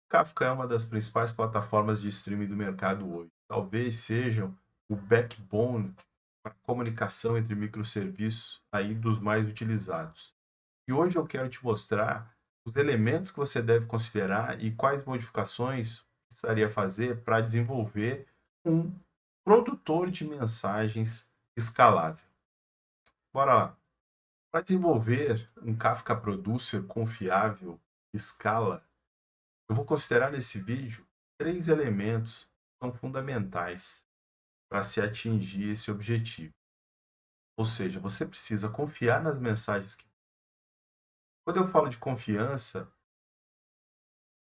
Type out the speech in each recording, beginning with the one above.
Kafka é uma das principais plataformas de streaming do mercado hoje. Talvez seja o backbone para a comunicação entre microserviços aí dos mais utilizados. E hoje eu quero te mostrar os elementos que você deve considerar e quais modificações precisaria fazer para desenvolver um produtor de mensagens escalável. Bora lá. Para desenvolver um Kafka Producer confiável, escala, eu vou considerar nesse vídeo três elementos que são fundamentais para se atingir esse objetivo. Ou seja, você precisa confiar nas mensagens que. Quando eu falo de confiança,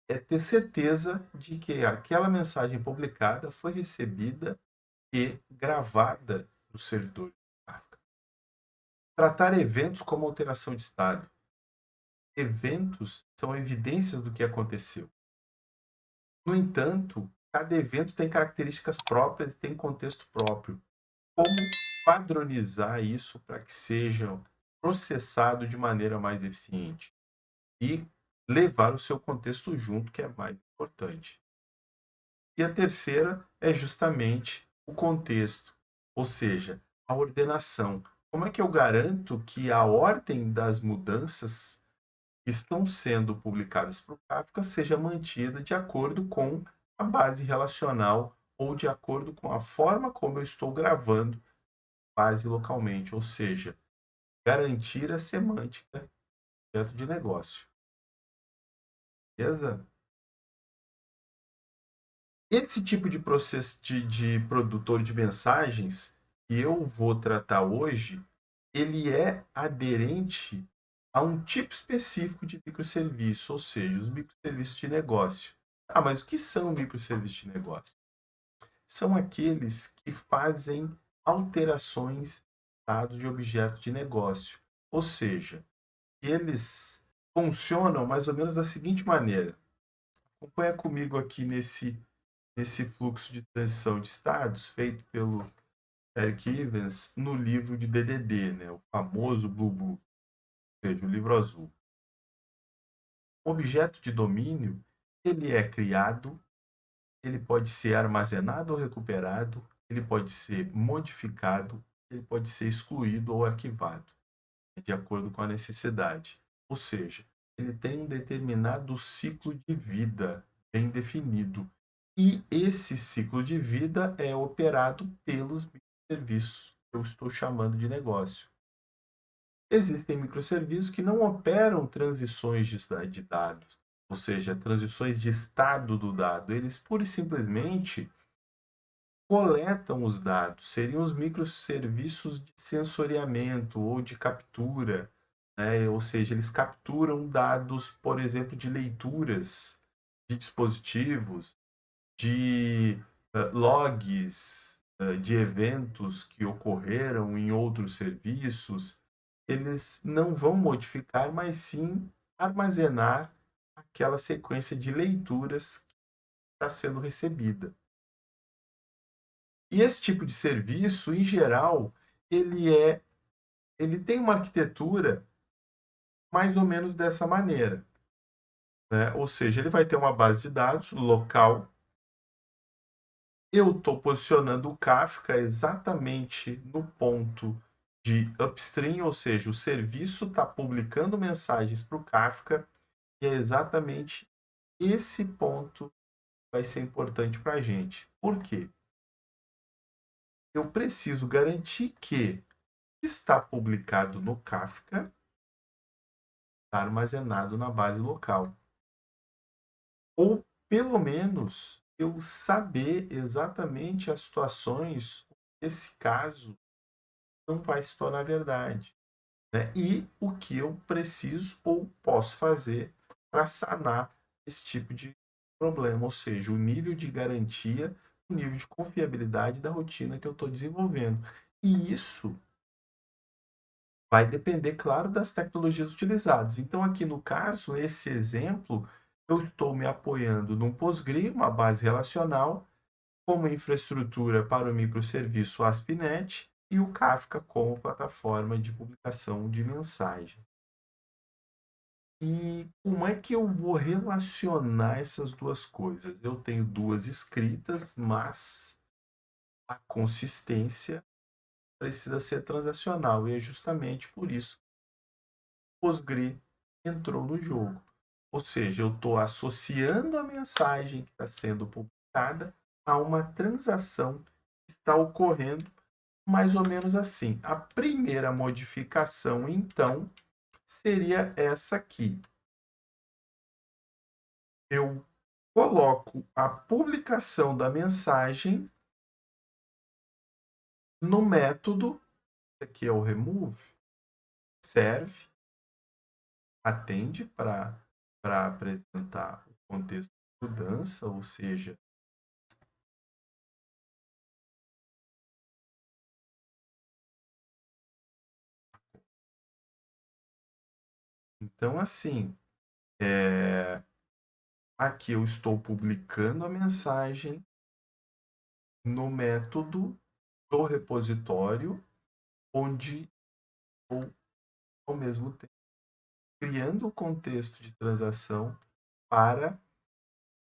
é ter certeza de que aquela mensagem publicada foi recebida e gravada no servidor de Kafka. Tratar eventos como alteração de estado. Eventos são evidências do que aconteceu. No entanto, cada evento tem características próprias e tem contexto próprio. Como padronizar isso para que seja processado de maneira mais eficiente e levar o seu contexto junto, que é mais importante. E a terceira é justamente o contexto, ou seja, a ordenação. Como é que eu garanto que a ordem das mudanças que estão sendo publicadas para o Kafka seja mantida de acordo com a base relacional ou de acordo com a forma como eu estou gravando base localmente, ou seja, garantir a semântica dentro de negócio. Beleza? Esse tipo de processo de produtor de mensagens que eu vou tratar hoje, ele é aderente a um tipo específico de microserviço, ou seja, os microserviços de negócio. Ah, mas o que são microserviços de negócio? São aqueles que fazem alterações em estado de objeto de negócio. Ou seja, eles funcionam mais ou menos da seguinte maneira. Acompanha comigo aqui nesse fluxo de transição de estados feito pelo Eric Evans no livro de DDD, né, o famoso Blue Book, ou seja, o livro azul. O objeto de domínio, ele é criado, ele pode ser armazenado ou recuperado, ele pode ser modificado, ele pode ser excluído ou arquivado, de acordo com a necessidade. Ou seja, ele tem um determinado ciclo de vida bem definido. E esse ciclo de vida é operado pelos microserviços, que eu estou chamando de negócio. Existem microserviços que não operam transições de dados, ou seja, transições de estado do dado. Eles pura e simplesmente coletam os dados, seriam os microserviços de sensoriamento ou de captura, né? Ou seja, eles capturam dados, por exemplo, de leituras de dispositivos, de logs de eventos que ocorreram em outros serviços. Eles não vão modificar, mas sim armazenar aquela sequência de leituras que está sendo recebida. E esse tipo de serviço, em geral, ele tem uma arquitetura mais ou menos dessa maneira, né? Ou seja, ele vai ter uma base de dados local. Eu estou posicionando o Kafka exatamente no ponto de upstream, ou seja, o serviço está publicando mensagens para o Kafka e é exatamente esse ponto que vai ser importante para a gente. Por quê? Eu preciso garantir que está publicado no Kafka está armazenado na base local. Ou, pelo menos, eu saber exatamente as situações que esse caso não vai se tornar verdade, né? E o que eu preciso ou posso fazer para sanar esse tipo de problema, ou seja, o nível de garantia, o nível de confiabilidade da rotina que eu estou desenvolvendo. E isso vai depender, claro, das tecnologias utilizadas. Então, aqui no caso, esse exemplo, eu estou me apoiando num PostgreSQL, uma base relacional, como infraestrutura para o microserviço ASP.NET e o Kafka como plataforma de publicação de mensagem. E como é que eu vou relacionar essas duas coisas? Eu tenho duas escritas, mas a consistência precisa ser transacional, e é justamente por isso que o Postgre entrou no jogo. Ou seja, eu estou associando a mensagem que está sendo publicada a uma transação que está ocorrendo mais ou menos assim. A primeira modificação, então, seria essa aqui. Eu coloco a publicação da mensagem no método, aqui é o remove, serve, atende para apresentar o contexto de mudança, ou seja, então assim, aqui eu estou publicando a mensagem no método do repositório, onde estou ao mesmo tempo criando o contexto de transação para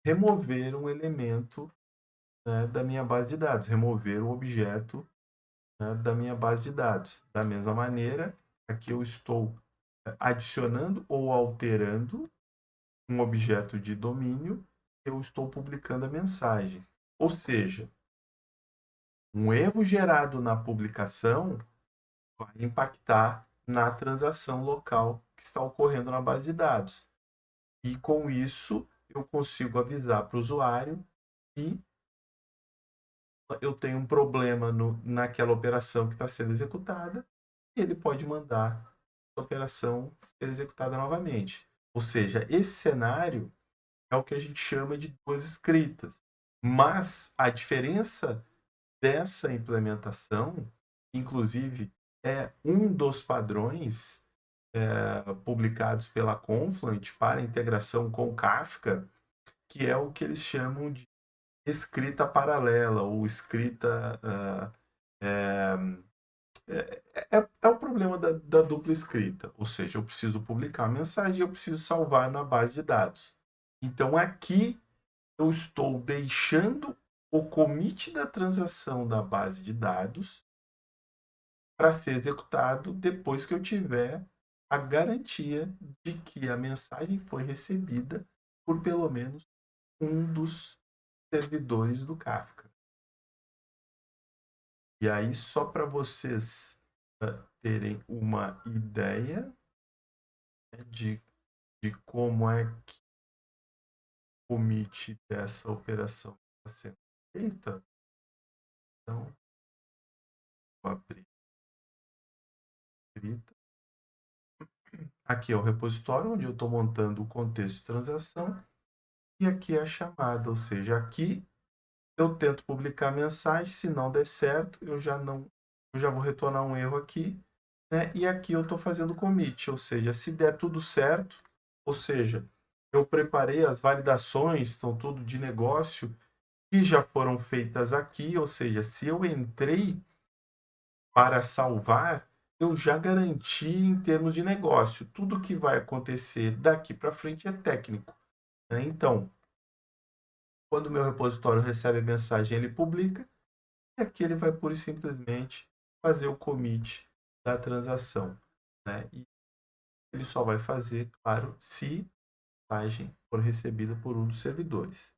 remover um elemento, né, da minha base de dados, remover o objeto, né, da minha base de dados. Da mesma maneira, aqui eu estou adicionando ou alterando um objeto de domínio, eu estou publicando a mensagem. Ou seja, um erro gerado na publicação vai impactar na transação local que está ocorrendo na base de dados. E com isso, eu consigo avisar para o usuário que eu tenho um problema naquela operação que está sendo executada, e ele pode mandar a operação ser executada novamente. Ou seja, esse cenário é o que a gente chama de duas escritas. Mas a diferença dessa implementação, inclusive, é um dos padrões publicados pela Confluent para integração com Kafka, que é o que eles chamam de escrita paralela ou escrita. É o problema da dupla escrita, ou seja, eu preciso publicar a mensagem e eu preciso salvar na base de dados. Então aqui eu estou deixando o commit da transação da base de dados para ser executado depois que eu tiver a garantia de que a mensagem foi recebida por pelo menos um dos servidores do Kafka. E aí, só para vocês terem uma ideia, né, de como é que o commit dessa operação está sendo feita, então, vou abrir a escrita. Aqui é o repositório, onde eu estou montando o contexto de transação, e aqui é a chamada, ou seja, aqui eu tento publicar a mensagem, se não der certo, eu já vou retornar um erro aqui, né? E aqui eu estou fazendo commit, ou seja, se der tudo certo, ou seja, eu preparei as validações, estão tudo de negócio, que já foram feitas aqui, ou seja, se eu entrei para salvar, eu já garanti em termos de negócio. Tudo que vai acontecer daqui para frente é técnico, né? Então, quando o meu repositório recebe a mensagem, ele publica, e aqui ele vai pura e simplesmente fazer o commit da transação, né? E ele só vai fazer, claro, se a mensagem for recebida por um dos servidores.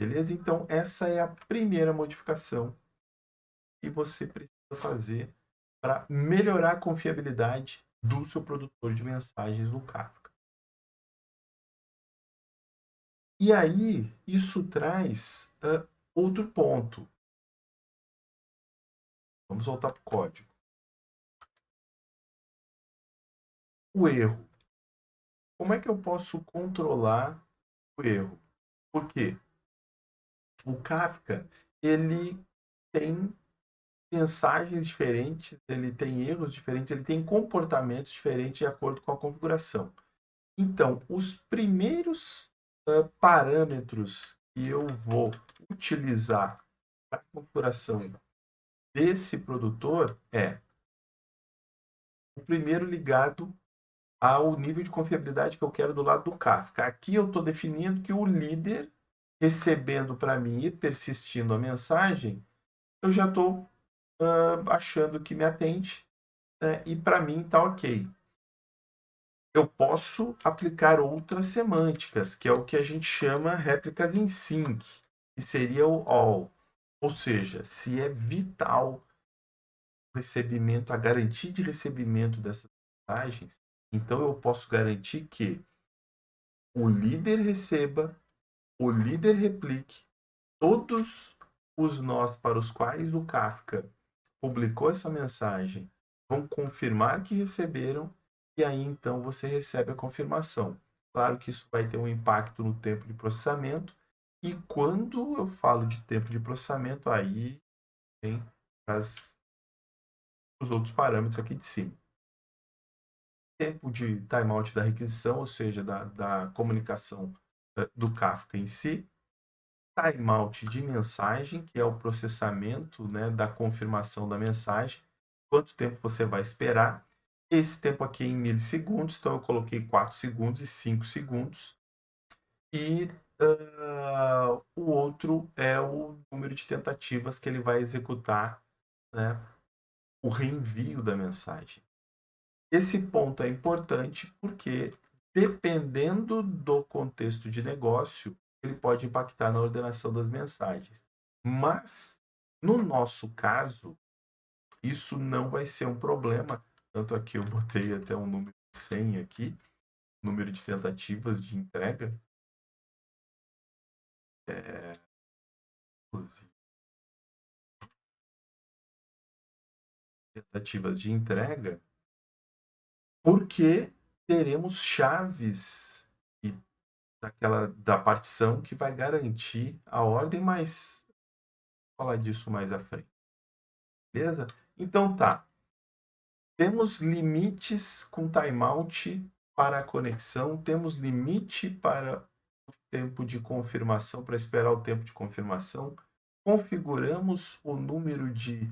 Beleza? Então, essa é a primeira modificação que você precisa fazer para melhorar a confiabilidade do seu produtor de mensagens no Kafka. E aí, isso traz outro ponto. Vamos voltar para o código. O erro. Como é que eu posso controlar o erro? Por quê? O Kafka, ele tem mensagens diferentes, ele tem erros diferentes, ele tem comportamentos diferentes de acordo com a configuração. Então, os primeiros parâmetros que eu vou utilizar para a configuração desse produtor é o primeiro ligado ao nível de confiabilidade que eu quero do lado do Kafka. Aqui eu estou definindo que o líder, recebendo para mim e persistindo a mensagem, eu já estou achando que me atende, né? E para mim está ok. Eu posso aplicar outras semânticas, que é o que a gente chama réplicas em sync, que seria o all. Ou seja, se é vital o recebimento, a garantia de recebimento dessas mensagens, então eu posso garantir que o líder receba, o líder replique todos os nós para os quais o Kafka publicou essa mensagem vão confirmar que receberam e aí então você recebe a confirmação. Claro que isso vai ter um impacto no tempo de processamento e quando eu falo de tempo de processamento, aí vem os outros parâmetros aqui de cima. Tempo de timeout da requisição, ou seja, da comunicação do Kafka em si, timeout de mensagem, que é o processamento, né, da confirmação da mensagem, quanto tempo você vai esperar. Esse tempo aqui é em milissegundos, então eu coloquei 4 segundos e 5 segundos. E o outro é o número de tentativas que ele vai executar, né, o reenvio da mensagem. Esse ponto é importante porque, dependendo do contexto de negócio, ele pode impactar na ordenação das mensagens. Mas, no nosso caso, isso não vai ser um problema. Tanto aqui eu botei até um número de 100 aqui, número de tentativas de entrega. Tentativas de entrega, porque teremos chaves da partição que vai garantir a ordem, mas vou falar disso mais à frente. Beleza? Então tá. Temos limites com timeout para a conexão, temos limite para o tempo de confirmação, para esperar o tempo de confirmação. Configuramos o número de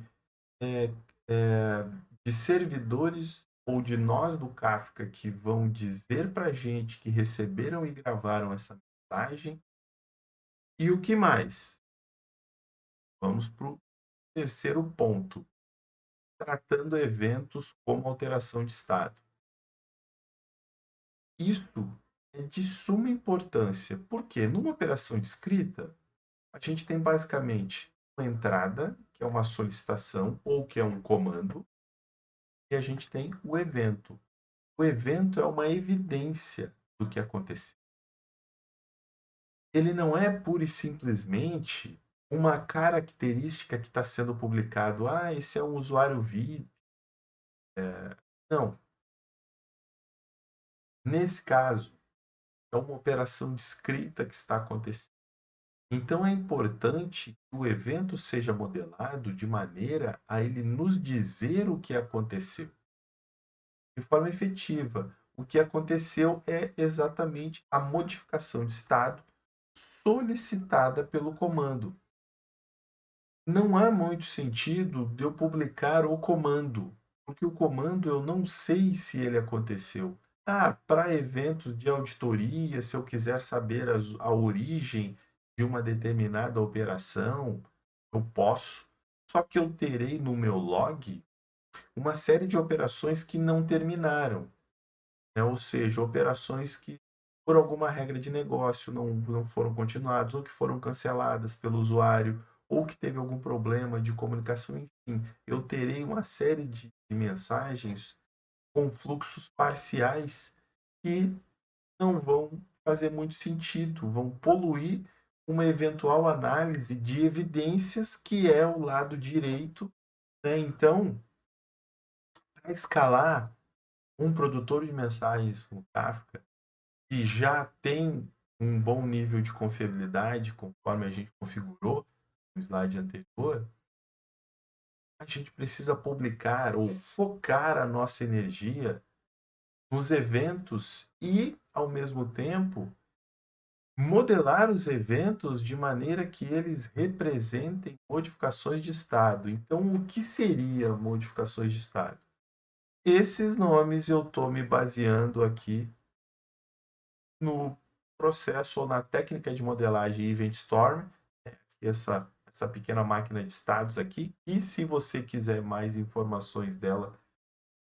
servidores ou de nós do Kafka que vão dizer para a gente que receberam e gravaram essa mensagem. E o que mais? Vamos para o terceiro ponto, tratando eventos como alteração de estado. Isso é de suma importância, porque numa operação de escrita, a gente tem basicamente uma entrada, que é uma solicitação ou que é um comando, e a gente tem o evento. O evento é uma evidência do que aconteceu. Ele não é pura e simplesmente uma característica que está sendo publicado. Ah, esse é um usuário VIP. Não. Nesse caso, é uma operação de escrita que está acontecendo. Então é importante que o evento seja modelado de maneira a ele nos dizer o que aconteceu. De forma efetiva, o que aconteceu é exatamente a modificação de estado solicitada pelo comando. Não há muito sentido de eu publicar o comando, porque o comando eu não sei se ele aconteceu. Para eventos de auditoria, se eu quiser saber a origem de uma determinada operação, eu posso. Só que eu terei no meu log uma série de operações que não terminaram, né? Ou seja, operações que, por alguma regra de negócio, não foram continuadas, ou que foram canceladas pelo usuário, ou que teve algum problema de comunicação, enfim. Eu terei uma série de mensagens com fluxos parciais que não vão fazer muito sentido, vão poluir uma eventual análise de evidências que é o lado direito, né? Então, para escalar um produtor de mensagens com Kafka, que já tem um bom nível de confiabilidade, conforme a gente configurou no slide anterior, a gente precisa publicar ou focar a nossa energia nos eventos e, ao mesmo tempo, modelar os eventos de maneira que eles representem modificações de estado. Então, o que seria modificações de estado? Esses nomes eu estou me baseando aqui no processo ou na técnica de modelagem Event Storm, né, essa pequena máquina de estados aqui. E se você quiser mais informações dela,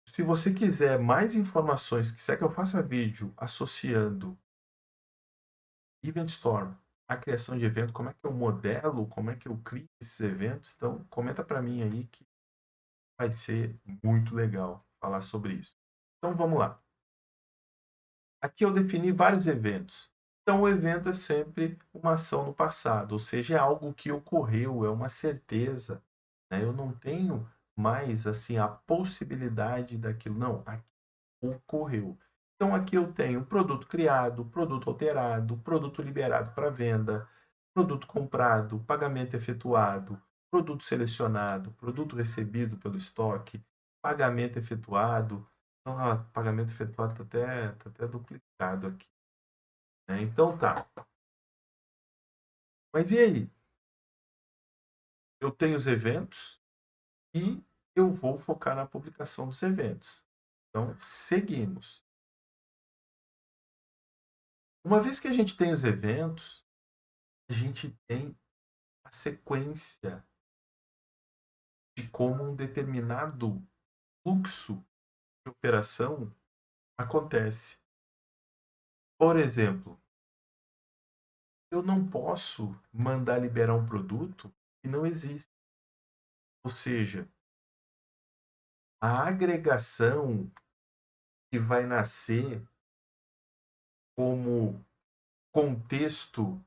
se você quiser mais informações, quiser que eu faça vídeo associando Event Storm à criação de evento, como é que eu modelo, como é que eu crio esses eventos, então comenta para mim aí que vai ser muito legal falar sobre isso. Então vamos lá. Aqui eu defini vários eventos. Então, o evento é sempre uma ação no passado, ou seja, é algo que ocorreu, é uma certeza, né? Eu não tenho mais assim a possibilidade daquilo. Não, aqui ocorreu. Então, aqui eu tenho produto criado, produto alterado, produto liberado para venda, produto comprado, pagamento efetuado, produto selecionado, produto recebido pelo estoque, pagamento efetuado. Então, pagamento efetuado tá até duplicado aqui, né? Então tá. Mas e aí? Eu tenho os eventos e eu vou focar na publicação dos eventos. Então, seguimos. Uma vez que a gente tem os eventos, a gente tem a sequência de como um determinado fluxo de operação acontece. Por exemplo, eu não posso mandar liberar um produto que não existe. Ou seja, a agregação que vai nascer como contexto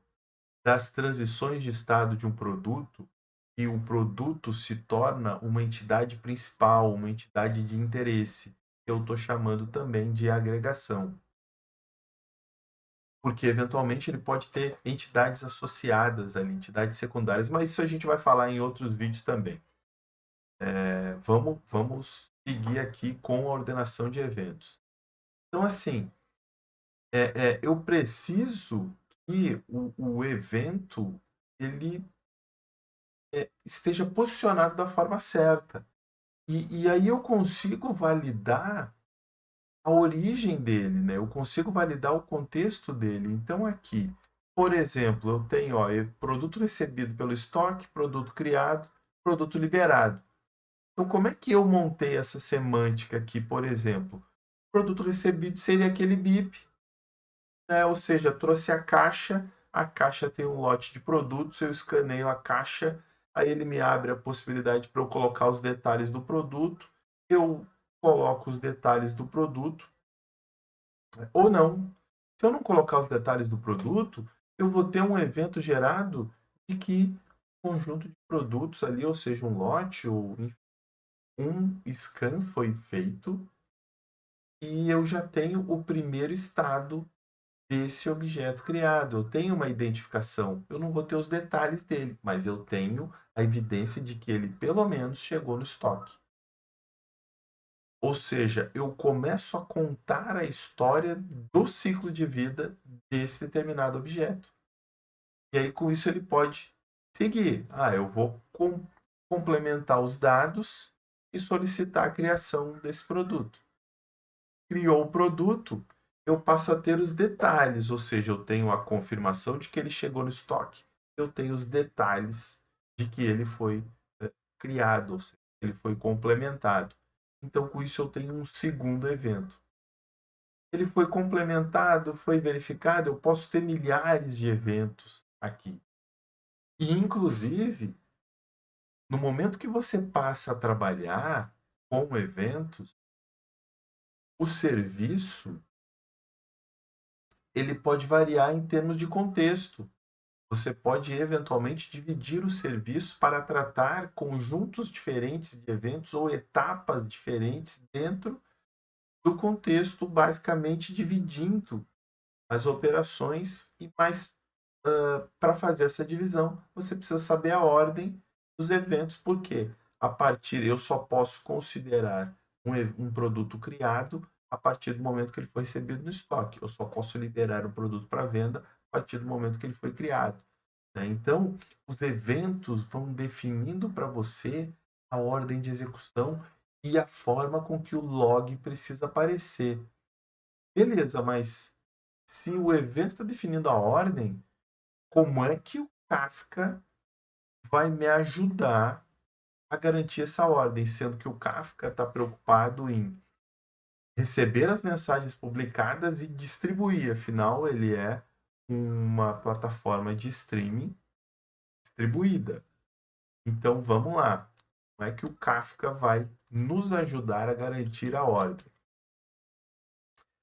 das transições de estado de um produto e o produto se torna uma entidade principal, uma entidade de interesse, que eu estou chamando também de agregação. Porque eventualmente ele pode ter entidades associadas ali, entidades secundárias, mas isso a gente vai falar em outros vídeos também. Vamos seguir aqui com a ordenação de eventos. Então, assim, eu preciso que o evento ele esteja posicionado da forma certa. E aí eu consigo validar a origem dele, né? Eu consigo validar o contexto dele. Então, aqui, por exemplo, eu tenho produto recebido pelo estoque, produto criado, produto liberado. Então, como é que eu montei essa semântica aqui, por exemplo? O produto recebido seria aquele BIP, né? Ou seja, trouxe a caixa tem um lote de produtos, eu escaneio a caixa, aí ele me abre a possibilidade para eu colocar os detalhes do produto, eu coloco os detalhes do produto, ou não. Se eu não colocar os detalhes do produto, eu vou ter um evento gerado de que um conjunto de produtos ali, ou seja, um lote ou um scan foi feito e eu já tenho o primeiro estado desse objeto criado. Eu tenho uma identificação. Eu não vou ter os detalhes dele, mas eu tenho a evidência de que ele pelo menos chegou no estoque. Ou seja, eu começo a contar a história do ciclo de vida desse determinado objeto. E aí, com isso, ele pode seguir. Eu vou complementar os dados e solicitar a criação desse produto. Criou o produto, eu passo a ter os detalhes, ou seja, eu tenho a confirmação de que ele chegou no estoque, eu tenho os detalhes de que ele foi criado, ou seja, ele foi complementado. Então, com isso, eu tenho um segundo evento. Ele foi complementado, foi verificado, eu posso ter milhares de eventos aqui. E, inclusive, no momento que você passa a trabalhar com eventos, o serviço ele pode variar em termos de contexto. Você pode eventualmente dividir o serviço para tratar conjuntos diferentes de eventos ou etapas diferentes dentro do contexto, basicamente dividindo as operações e mais para fazer essa divisão, você precisa saber a ordem dos eventos, porque a partir eu só posso considerar um produto criado a partir do momento que ele foi recebido no estoque. Eu só posso liberar o produto para venda a partir do momento que ele foi criado, né? Então, os eventos vão definindo para você a ordem de execução e a forma com que o log precisa aparecer. Beleza, mas se o evento está definindo a ordem, como é que o Kafka vai me ajudar a garantir essa ordem, sendo que o Kafka está preocupado em receber as mensagens publicadas e distribuir, afinal, ele é uma plataforma de streaming distribuída. Então, vamos lá. Como é que o Kafka vai nos ajudar a garantir a ordem?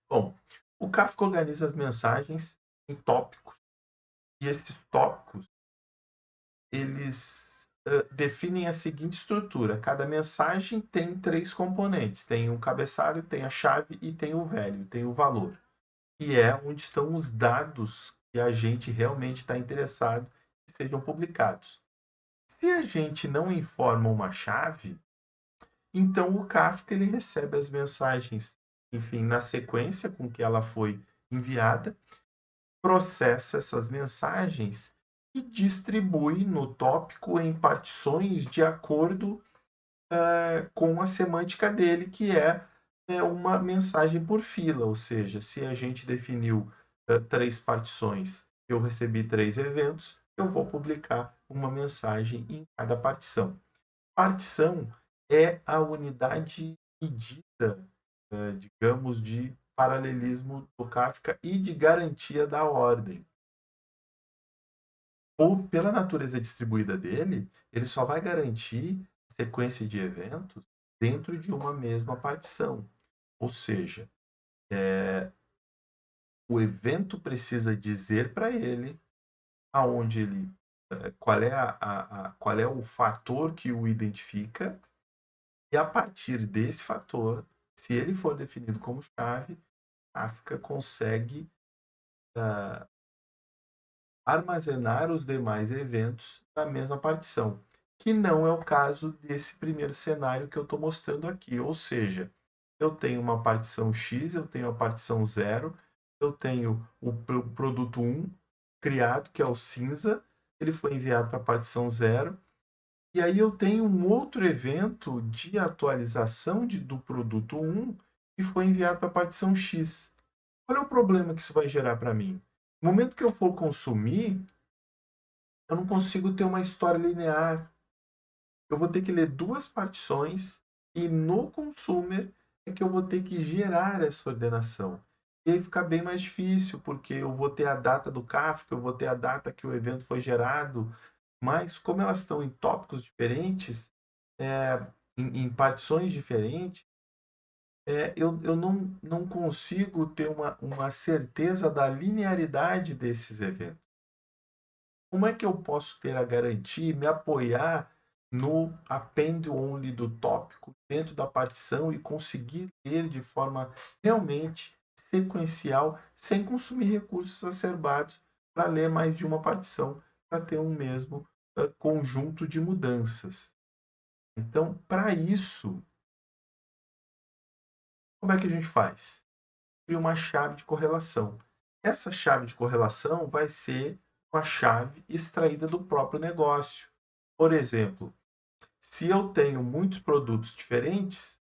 Bom, o Kafka organiza as mensagens em tópicos, e esses tópicos eles definem a seguinte estrutura: cada mensagem tem três componentes, tem um cabeçalho, tem a chave e tem o value, tem o valor, que é onde estão os dados que a gente realmente está interessado que sejam publicados. Se a gente não informa uma chave, então o Kafka ele recebe as mensagens, enfim, na sequência com que ela foi enviada, processa essas mensagens e distribui no tópico em partições de acordo com a semântica dele, que é uma mensagem por fila, ou seja, se a gente definiu três partições, eu recebi três eventos, eu vou publicar uma mensagem em cada partição. Partição é a unidade medida, digamos, de paralelismo do Kafka e de garantia da ordem. Ou, pela natureza distribuída dele, ele só vai garantir sequência de eventos dentro de uma mesma partição. Ou seja, o evento precisa dizer para ele aonde ele, qual é, qual é o fator que o identifica, e a partir desse fator, se ele for definido como chave, Kafka consegue armazenar os demais eventos na mesma partição, que não é o caso desse primeiro cenário que eu estou mostrando aqui. Ou seja, eu tenho uma partição X, eu tenho a partição 0, eu tenho o produto 1 criado, que é o cinza, ele foi enviado para a partição 0, e aí eu tenho um outro evento de atualização do produto 1 que foi enviado para a partição X. Qual é o problema que isso vai gerar para mim? No momento que eu for consumir, eu não consigo ter uma história linear. Eu vou ter que ler duas partições e no consumer é que eu vou ter que gerar essa ordenação. E aí fica bem mais difícil, porque eu vou ter a data do Kafka, eu vou ter a data que o evento foi gerado, mas como elas estão em tópicos diferentes, em partições diferentes, eu não consigo ter uma certeza da linearidade desses eventos. Como é que eu posso ter a garantia e me apoiar no append only do tópico dentro da partição e conseguir ler de forma realmente sequencial, sem consumir recursos exacerbados para ler mais de uma partição, para ter um mesmo conjunto de mudanças? Então, para isso, como é que a gente faz? Cria uma chave de correlação. Essa chave de correlação vai ser uma chave extraída do próprio negócio. Por exemplo, se eu tenho muitos produtos diferentes,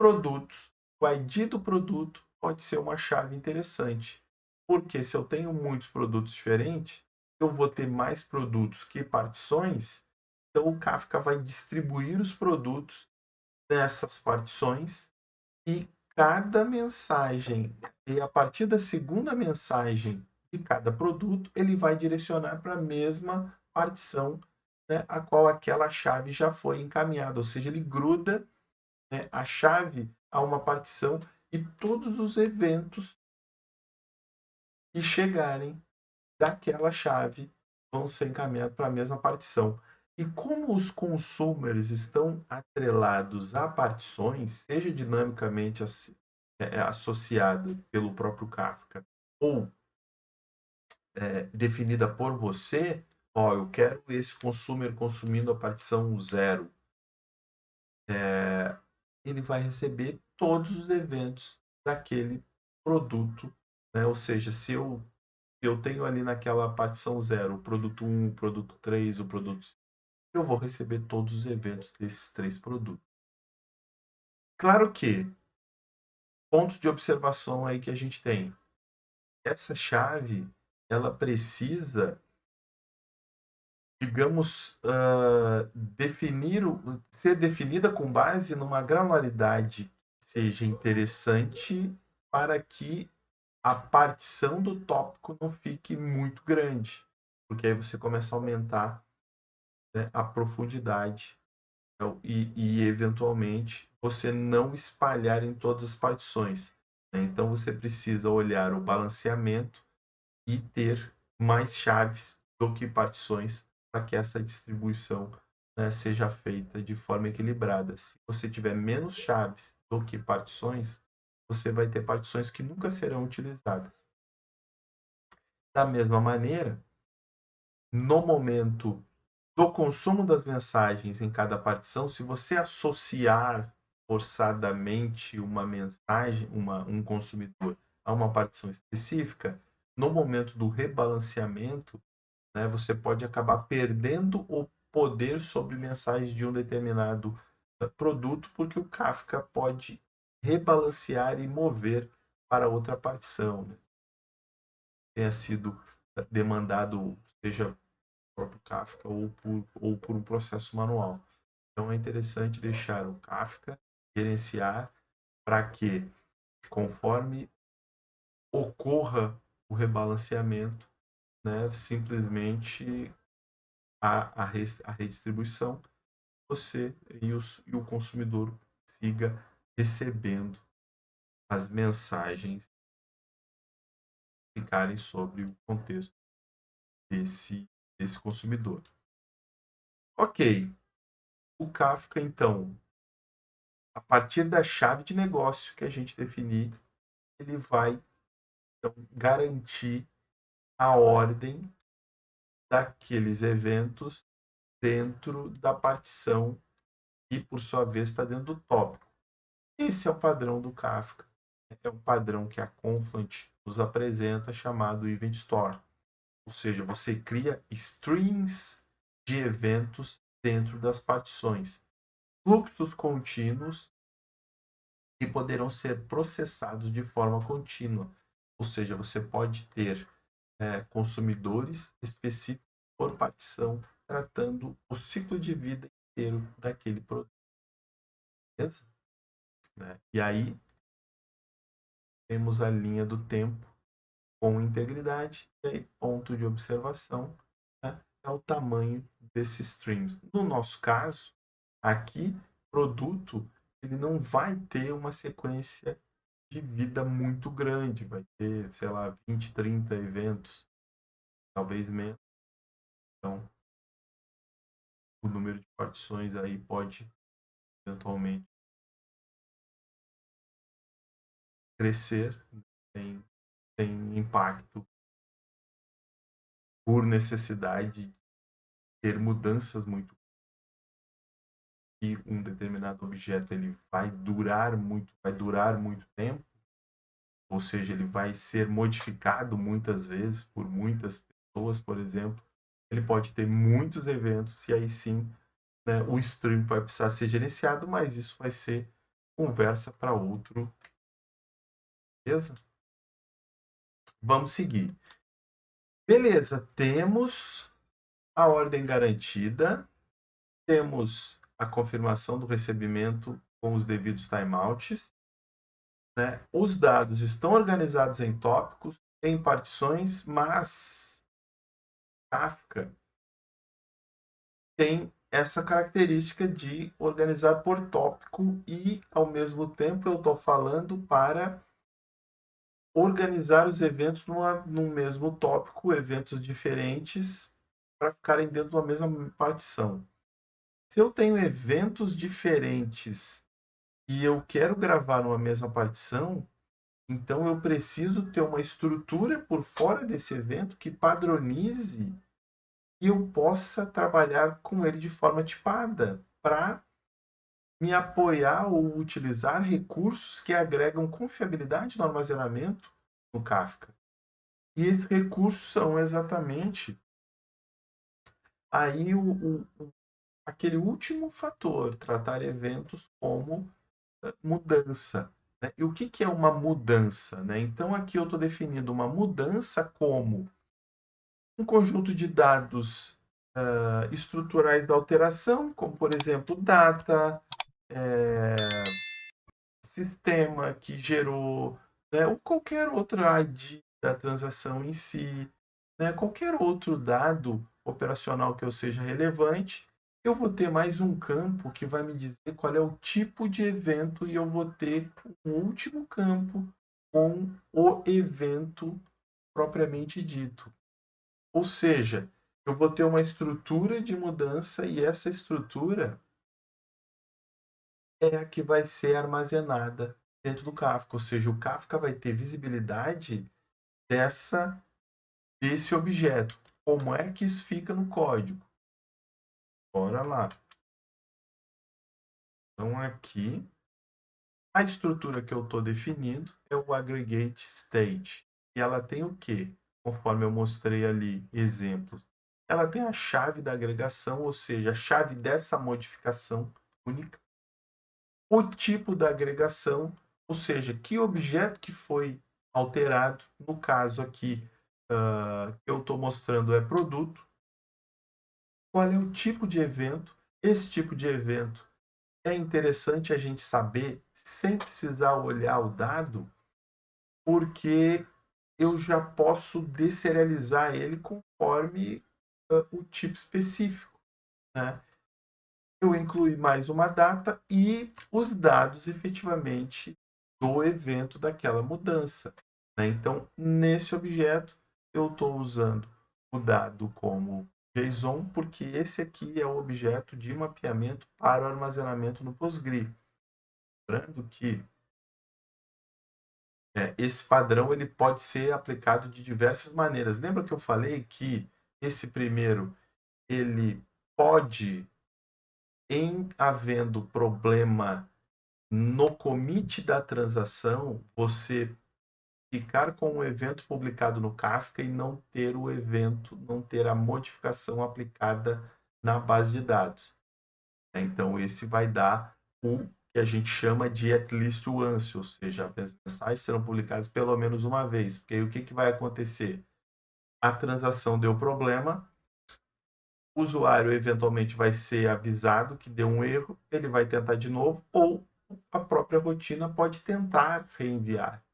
o ID do produto pode ser uma chave interessante. Porque se eu tenho muitos produtos diferentes, eu vou ter mais produtos que partições, então o Kafka vai distribuir os produtos nessas partições e cada mensagem, e a partir da segunda mensagem de cada produto, ele vai direcionar para a mesma partição, né, a qual aquela chave já foi encaminhada, ou seja, ele gruda, né, a chave a uma partição e todos os eventos que chegarem daquela chave vão ser encaminhados para a mesma partição. E como os consumers estão atrelados a partições, seja dinamicamente associada pelo próprio Kafka ou definida por você, ó, eu quero esse consumer consumindo a partição 0, ele vai receber todos os eventos daquele produto, né? Ou seja, se eu tenho ali naquela partição 0 o produto 1, o produto 3, o produto, eu vou receber todos os eventos desses três produtos. Claro que pontos de observação aí que a gente tem. Essa chave, ela precisa, digamos, ser definida com base numa granularidade que seja interessante para que a partição do tópico não fique muito grande, porque aí você começa a aumentar, né, a profundidade, então, e eventualmente você não espalhar em todas as partições, né? Então você precisa olhar o balanceamento e ter mais chaves do que partições para que essa distribuição, né, seja feita de forma equilibrada. Se você tiver menos chaves do que partições, você vai ter partições que nunca serão utilizadas. Da mesma maneira, no momento do consumo das mensagens em cada partição, se você associar forçadamente uma mensagem, um consumidor a uma partição específica, no momento do rebalanceamento, né, você pode acabar perdendo o poder sobre mensagens de um determinado produto, porque o Kafka pode rebalancear e mover para outra partição, né? Tenha sido demandado, seja próprio Kafka ou por um processo manual. Então é interessante deixar o Kafka gerenciar para que, conforme ocorra o rebalanceamento, né, simplesmente a redistribuição, você e o consumidor siga recebendo as mensagens ficarem sobre o contexto desse, desse consumidor. Ok, o Kafka, então, a partir da chave de negócio que a gente definir, ele vai, então, garantir a ordem daqueles eventos dentro da partição e, por sua vez, está dentro do tópico. Esse é o padrão do Kafka. É um padrão que a Confluent nos apresenta chamado Event Store. Ou seja, você cria strings de eventos dentro das partições. Fluxos contínuos que poderão ser processados de forma contínua. Ou seja, você pode ter consumidores específicos por partição, tratando o ciclo de vida inteiro daquele produto. Beleza? Né? E aí temos a linha do tempo com integridade e aí, ponto de observação, né, é o tamanho desses streams. No nosso caso, aqui, produto, ele não vai ter uma sequência de vida muito grande, vai ter, sei lá, 20, 30 eventos, talvez menos. Então, o número de partições aí pode eventualmente crescer sem, sem impacto por necessidade de ter mudanças muito, que um determinado objeto ele vai durar muito tempo, ou seja, ele vai ser modificado muitas vezes por muitas pessoas, por exemplo. Ele pode ter muitos eventos e aí sim, né, o stream vai precisar ser gerenciado, mas isso vai ser conversa para outro. Beleza? Vamos seguir. Beleza, temos a ordem garantida, temos a confirmação do recebimento com os devidos timeouts, né? Os dados estão organizados em tópicos, em partições, mas Kafka tem essa característica de organizar por tópico e, ao mesmo tempo, eu estou falando para organizar os eventos num mesmo tópico, eventos diferentes, para ficarem dentro da mesma partição. Se eu tenho eventos diferentes e eu quero gravar numa mesma partição, então eu preciso ter uma estrutura por fora desse evento que padronize e eu possa trabalhar com ele de forma tipada para me apoiar ou utilizar recursos que agregam confiabilidade no armazenamento no Kafka. E esses recursos são exatamente aí aquele último fator, tratar eventos como mudança. Né? E o que, que é uma mudança? Né? Então, aqui eu estou definindo uma mudança como um conjunto de dados estruturais da alteração, como, por exemplo, data, sistema que gerou, né? Ou qualquer outra ID da transação em si, né? Qualquer outro dado operacional que eu seja relevante, eu vou ter mais um campo que vai me dizer qual é o tipo de evento e eu vou ter um último campo com o evento propriamente dito. Ou seja, eu vou ter uma estrutura de mudança e essa estrutura é a que vai ser armazenada dentro do Kafka. Ou seja, o Kafka vai ter visibilidade desse objeto. Como é que isso fica no código? Bora lá. Então, aqui, a estrutura que eu estou definindo é o aggregate state. E ela tem o quê? Conforme eu mostrei ali exemplos. Ela tem a chave da agregação, ou seja, a chave dessa modificação única. O tipo da agregação, ou seja, que objeto que foi alterado. No caso aqui, que eu estou mostrando é produto. Qual é o tipo de evento? Esse tipo de evento é interessante a gente saber sem precisar olhar o dado, porque eu já posso deserializar ele conforme o tipo específico. Né? Eu incluí mais uma data e os dados efetivamente do evento daquela mudança. Né? Então, nesse objeto, eu estou usando o dado como JSON, porque esse aqui é o objeto de mapeamento para o armazenamento no Postgre. Lembrando que esse padrão ele pode ser aplicado de diversas maneiras. Lembra que eu falei que esse primeiro ele pode, em havendo problema no commit da transação, você ficar com o evento publicado no Kafka e não ter o evento, não ter a modificação aplicada na base de dados. Então, esse vai dar o que a gente chama de at least once, ou seja, as mensagens serão publicadas pelo menos uma vez. Porque aí o que, que vai acontecer? A transação deu problema, o usuário eventualmente vai ser avisado que deu um erro, ele vai tentar de novo, ou a própria rotina pode tentar reenviar.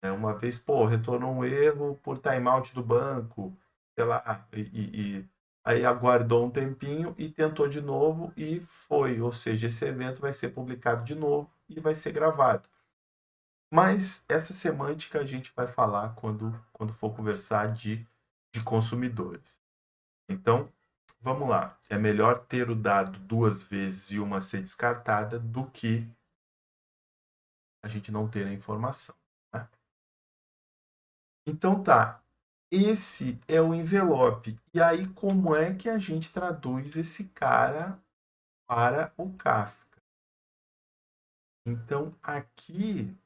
Uma vez, pô, retornou um erro por timeout do banco, sei lá, e aí aguardou um tempinho e tentou de novo e foi. Ou seja, esse evento vai ser publicado de novo e vai ser gravado. Mas essa semântica a gente vai falar quando for conversar de consumidores. Então, vamos lá. É melhor ter o dado duas vezes e uma ser descartada do que a gente não ter a informação. Né? Então tá, esse é o envelope. E aí, como é que a gente traduz esse cara para o Kafka? Então, aqui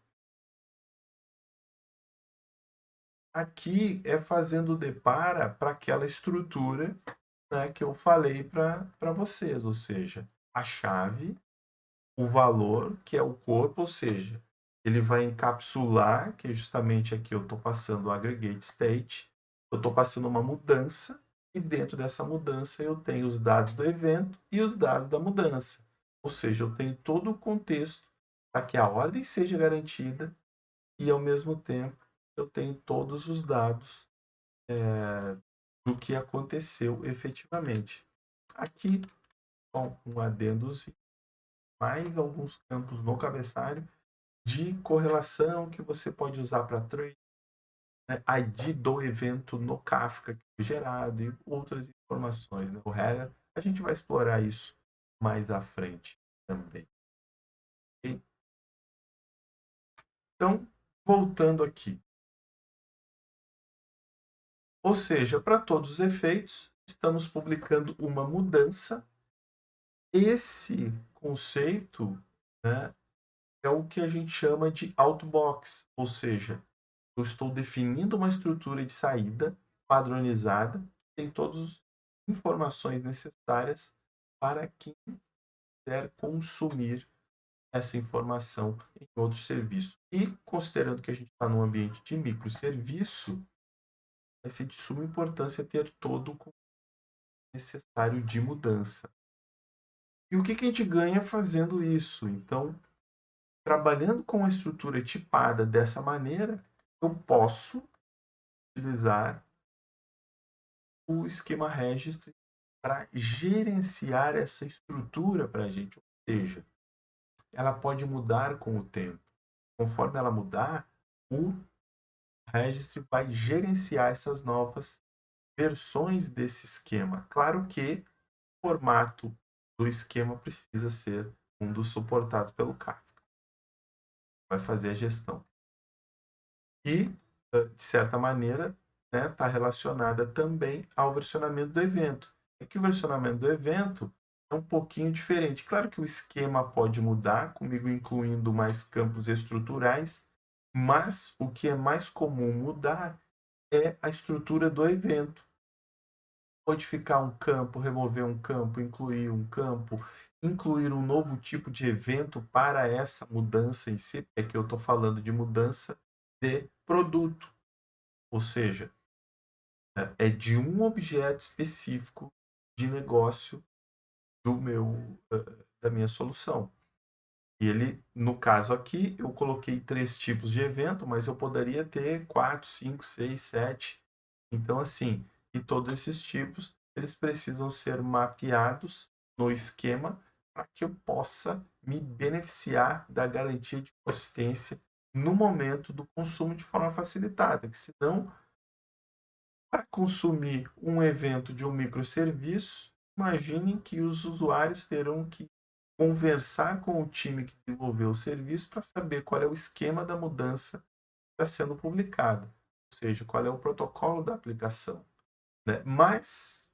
é fazendo o depara para aquela estrutura, né, que eu falei para vocês, ou seja, a chave, o valor, que é o corpo, ou seja, ele vai encapsular, que é justamente aqui eu estou passando o aggregate state, eu estou passando uma mudança, e dentro dessa mudança eu tenho os dados do evento e os dados da mudança. Ou seja, eu tenho todo o contexto para que a ordem seja garantida e, ao mesmo tempo, eu tenho todos os dados do que aconteceu efetivamente. Aqui, com um adendozinho, mais alguns campos no cabeçalho de correlação que você pode usar para trade, né? ID do evento no Kafka que foi gerado e outras informações. Né? O header, a gente vai explorar isso mais à frente também. Okay? Então, voltando aqui. Ou seja, para todos os efeitos, estamos publicando uma mudança. Esse conceito, né, é o que a gente chama de outbox, ou seja, eu estou definindo uma estrutura de saída padronizada, que tem todas as informações necessárias para quem quiser consumir essa informação em outros serviços. E considerando que a gente está num ambiente de microserviço, vai ser de suma importância ter todo o necessário de mudança. E o que a gente ganha fazendo isso? Então, trabalhando com a estrutura tipada dessa maneira, eu posso utilizar o esquema registry para gerenciar essa estrutura para a gente. Ou seja, ela pode mudar com o tempo. Conforme ela mudar, o registry vai gerenciar essas novas versões desse esquema. Claro que o formato do esquema precisa ser um dos suportados pelo Kafka. Vai fazer a gestão. E, de certa maneira, está relacionada também ao versionamento do evento. É que o versionamento do evento é um pouquinho diferente. Claro que o esquema pode mudar, comigo incluindo mais campos estruturais, mas o que é mais comum mudar é a estrutura do evento. Modificar um campo, remover um campo, incluir um campo, incluir um novo tipo de evento para essa mudança em si. É que eu estou falando de mudança de produto. Ou seja, é de um objeto específico de negócio da minha solução. E ele, no caso aqui, eu coloquei 3 tipos de evento, mas eu poderia ter 4, 5, 6, 7. Então, assim, e todos esses tipos, eles precisam ser mapeados no esquema para que eu possa me beneficiar da garantia de consistência no momento do consumo de forma facilitada, que senão, para consumir um evento de um microserviço, imaginem que os usuários terão que conversar com o time que desenvolveu o serviço para saber qual é o esquema da mudança que está sendo publicado, ou seja, qual é o protocolo da aplicação. Né? Mas,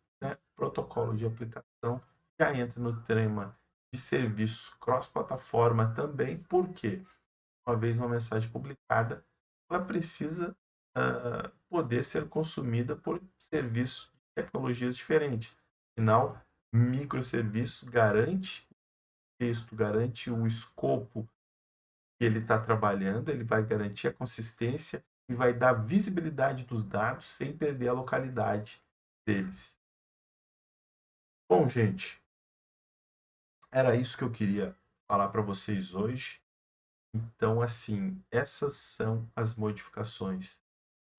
protocolo de aplicação já entra no tema de serviços cross-plataforma também, porque, uma vez uma mensagem publicada, ela precisa poder ser consumida por serviços de tecnologias diferentes. Afinal, microserviços garante texto, garante o escopo que ele está trabalhando, ele vai garantir a consistência e vai dar visibilidade dos dados sem perder a localidade deles. Bom, gente, era isso que eu queria falar para vocês hoje. Então, assim, essas são as modificações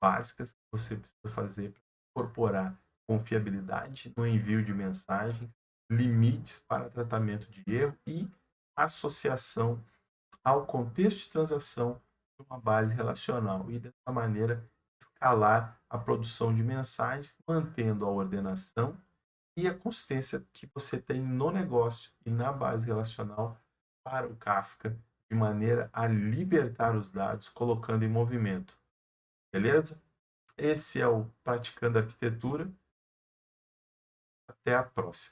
básicas que você precisa fazer para incorporar confiabilidade no envio de mensagens, limites para tratamento de erro e associação ao contexto de transação de uma base relacional e, dessa maneira, escalar a produção de mensagens, mantendo a ordenação e a consistência que você tem no negócio e na base relacional para o Kafka, de maneira a libertar os dados, colocando em movimento. Beleza? Esse é o Praticando Arquitetura. Até a próxima.